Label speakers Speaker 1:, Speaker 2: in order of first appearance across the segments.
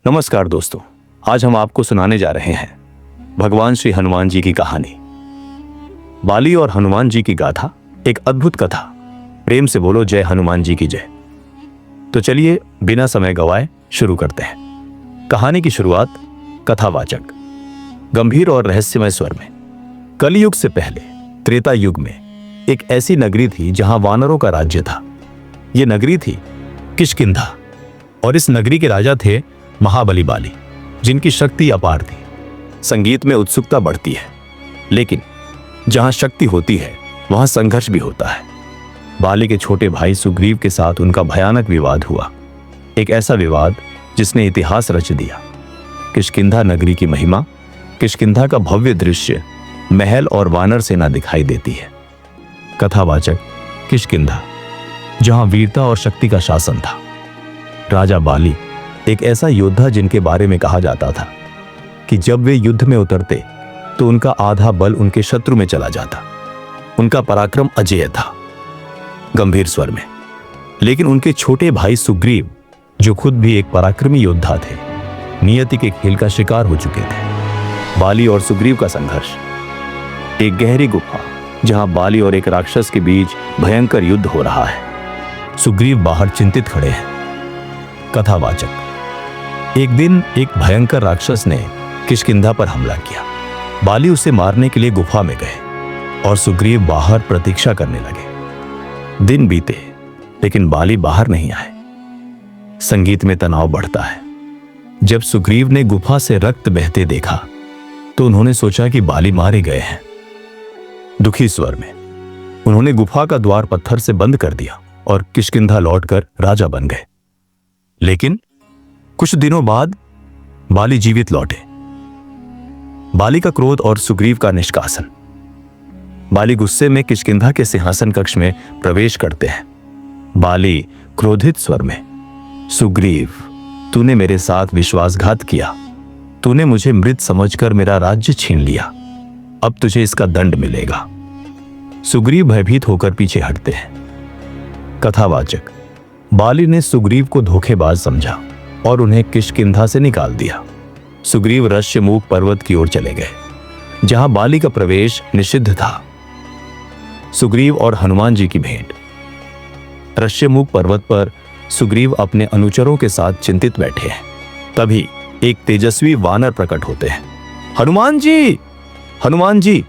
Speaker 1: नमस्कार दोस्तों, आज हम आपको सुनाने जा रहे हैं भगवान श्री हनुमान जी की कहानी। बाली और हनुमान जी की गाथा एक अद्भुत कथा। प्रेम से बोलो जय हनुमान जी की जय। तो चलिए बिना समय गवाए शुरू करते हैं। कहानी की शुरुआत कथावाचक गंभीर और रहस्यमय स्वर में। कलयुग से पहले त्रेता युग में एक ऐसी नगरी थी जहां वानरों का राज्य था। यह नगरी थी किष्किंधा और इस नगरी के राजा थे महाबली बाली, जिनकी शक्ति अपार थी। संगीत में उत्सुकता बढ़ती है, लेकिन जहां शक्ति होती है वहां संघर्ष भी होता है। बाली के छोटे भाई सुग्रीव के साथ उनका भयानक विवाद हुआ, एक ऐसा विवाद जिसने इतिहास रच दिया। किष्किंधा नगरी की महिमा, किष्किंधा का भव्य दृश्य, महल और वानर सेना दिखाई देती है। कथावाचक किष्किंधा, जहां वीरता और शक्ति का शासन था। राजा बाली एक ऐसा योद्धा जिनके बारे में कहा जाता था कि जब वे युद्ध में उतरते तो उनका आधा बल उनके शत्रु में चला जाता। उनका पराक्रम अजेय था। गंभीर स्वर में, लेकिन उनके छोटे भाई सुग्रीव, जो खुद भी एक पराक्रमी योद्धा थे, नियति के खेल का शिकार हो चुके थे। बाली और सुग्रीव का संघर्ष। एक गहरी गुफा जहां बाली और एक राक्षस के बीच भयंकर युद्ध हो रहा है। सुग्रीव बाहर चिंतित खड़े हैं। कथावाचक, एक दिन एक भयंकर राक्षस ने किष्किंधा पर हमला किया। बाली उसे मारने के लिए गुफा में गए और सुग्रीव बाहर प्रतीक्षा करने लगे। दिन बीते, लेकिन बाली बाहर नहीं आए। संगीत में तनाव बढ़ता है। जब सुग्रीव ने गुफा से रक्त बहते देखा तो उन्होंने सोचा कि बाली मारे गए हैं। दुखी स्वर में उन्होंने गुफा का द्वार पत्थर से बंद कर दिया और किष्किंधा लौटकर राजा बन गए। लेकिन कुछ दिनों बाद बाली जीवित लौटे। बाली का क्रोध और सुग्रीव का निष्कासन। बाली गुस्से में किष्किंधा के सिंहासन कक्ष में प्रवेश करते हैं। बाली क्रोधित स्वर में, सुग्रीव, तूने मेरे साथ विश्वासघात किया। तूने मुझे मृत समझकर मेरा राज्य छीन लिया। अब तुझे इसका दंड मिलेगा। सुग्रीव भयभीत होकर पीछे हटते हैं। कथावाचक, बाली ने सुग्रीव को धोखेबाज समझा और उन्हें किष्किंधा से निकाल दिया। सुग्रीव ऋष्यमूक पर्वत की ओर चले गए, जहां बाली का प्रवेश निषिद्ध था। सुग्रीव और हनुमान जी की भेंट। ऋष्यमूक पर्वत पर सुग्रीव अपने अनुचरों के साथ चिंतित बैठे हैं। तभी एक तेजस्वी वानर प्रकट होते हैं। हनुमान जी, हनुमान जी,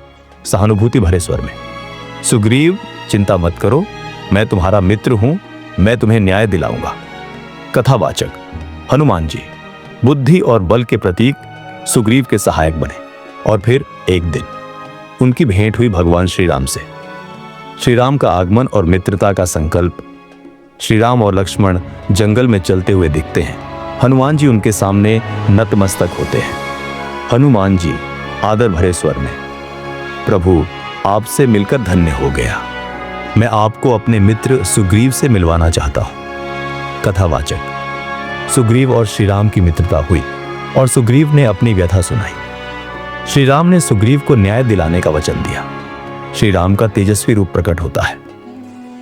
Speaker 1: सहानुभूति भरे स्वर में। सुग्रीव, चिंता मत करो, मैं तुम्हारा मित्र हूं, मैं तुम्हें न्याय दिलाऊंगा। कथावाचक, हनुमान जी बुद्धि और बल के प्रतीक सुग्रीव के सहायक बने। और फिर एक दिन उनकी भेंट हुई भगवान श्री राम से। श्री राम का आगमन और मित्रता का संकल्प। श्री राम और लक्ष्मण जंगल में चलते हुए दिखते हैं। हनुमान जी उनके सामने नतमस्तक होते हैं। हनुमान जी आदर भरे स्वर में, प्रभु, आपसे मिलकर धन्य हो गया। मैं आपको अपने मित्र सुग्रीव से मिलवाना चाहता हूं। कथावाचक, सुग्रीव और श्री राम की मित्रता हुई और सुग्रीव ने अपनी व्यथा सुनाई। श्री राम ने सुग्रीव को न्याय दिलाने का वचन दिया। श्री राम का तेजस्वी रूप प्रकट होता है।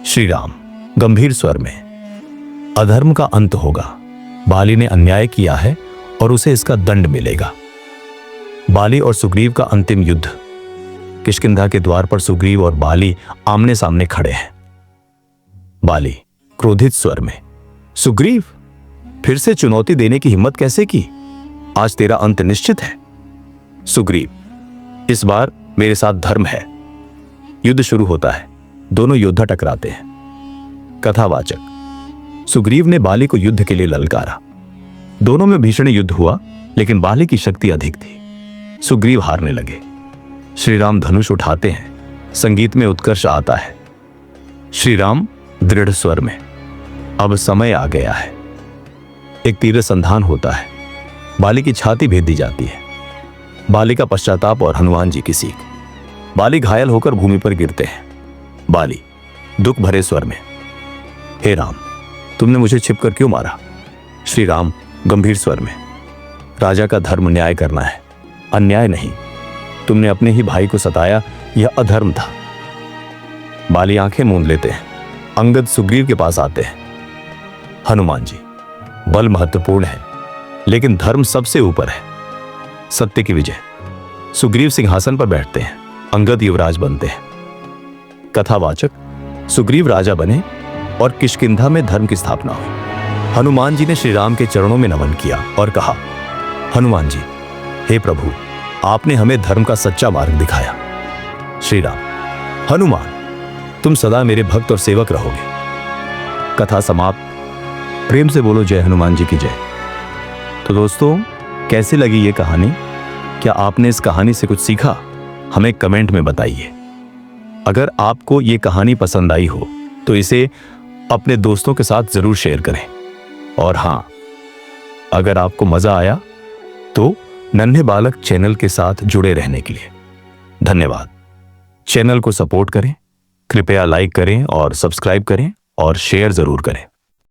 Speaker 1: श्री राम गंभीर स्वर में, अधर्म का अंत होगा। बाली ने अन्याय किया है और उसे इसका दंड मिलेगा। बाली और सुग्रीव का अंतिम युद्ध। किष्किंधा के द्वार पर सुग्रीव और बाली आमने सामने खड़े हैं। बाली क्रोधित स्वर में, सुग्रीव, फिर से चुनौती देने की हिम्मत कैसे की? आज तेरा अंत निश्चित है। सुग्रीव, इस बार मेरे साथ धर्म है। युद्ध शुरू होता है। दोनों योद्धा टकराते हैं। कथावाचक, सुग्रीव ने बाली को युद्ध के लिए ललकारा। दोनों में भीषण युद्ध हुआ, लेकिन बाली की शक्ति अधिक थी। सुग्रीव हारने लगे। श्री राम धनुष उठाते हैं। संगीत में उत्कर्ष आता है। श्री राम दृढ़ स्वर में, अब समय आ गया है। एक तीर संधान होता है। बाली की छाती भेद दी जाती है। बाली का पश्चाताप और हनुमान जी की सीख। बाली घायल होकर भूमि पर गिरते हैं। बाली दुख भरे स्वर में, हे राम, तुमने मुझे छिपकर क्यों मारा? श्री राम गंभीर स्वर में, राजा का धर्म न्याय करना है, अन्याय नहीं। तुमने अपने ही भाई को सताया, यह अधर्म था। बाली आंखें मूंद लेते हैं। अंगद सुग्रीव के पास आते हैं। हनुमान जी, बल महत्वपूर्ण है, लेकिन धर्म सबसे ऊपर है। सत्य की विजय। सुग्रीव सिंहासन पर बैठते हैं, अंगद युवराज बनते हैं। कथावाचक सुग्रीव राजा बने और किष्किंधा में धर्म की स्थापना हुई। हनुमान जी ने श्री राम के चरणों में नमन किया और कहा, हनुमान जी, हे प्रभु, आपने हमें धर्म का सच्चा मार्ग दिखाया। श्री राम, हनुमान, तुम सदा मेरे भक्त और सेवक रहोगे। कथा समाप्त। प्रेम से बोलो जय हनुमान जी की जय। तो दोस्तों, कैसी लगी ये कहानी? क्या आपने इस कहानी से कुछ सीखा? हमें कमेंट में बताइए। अगर आपको ये कहानी पसंद आई हो तो इसे अपने दोस्तों के साथ जरूर शेयर करें। और हाँ, अगर आपको मजा आया तो नन्हे बालक चैनल के साथ जुड़े रहने के लिए धन्यवाद। चैनल को सपोर्ट करें, कृपया लाइक करें और सब्सक्राइब करें और शेयर जरूर करें।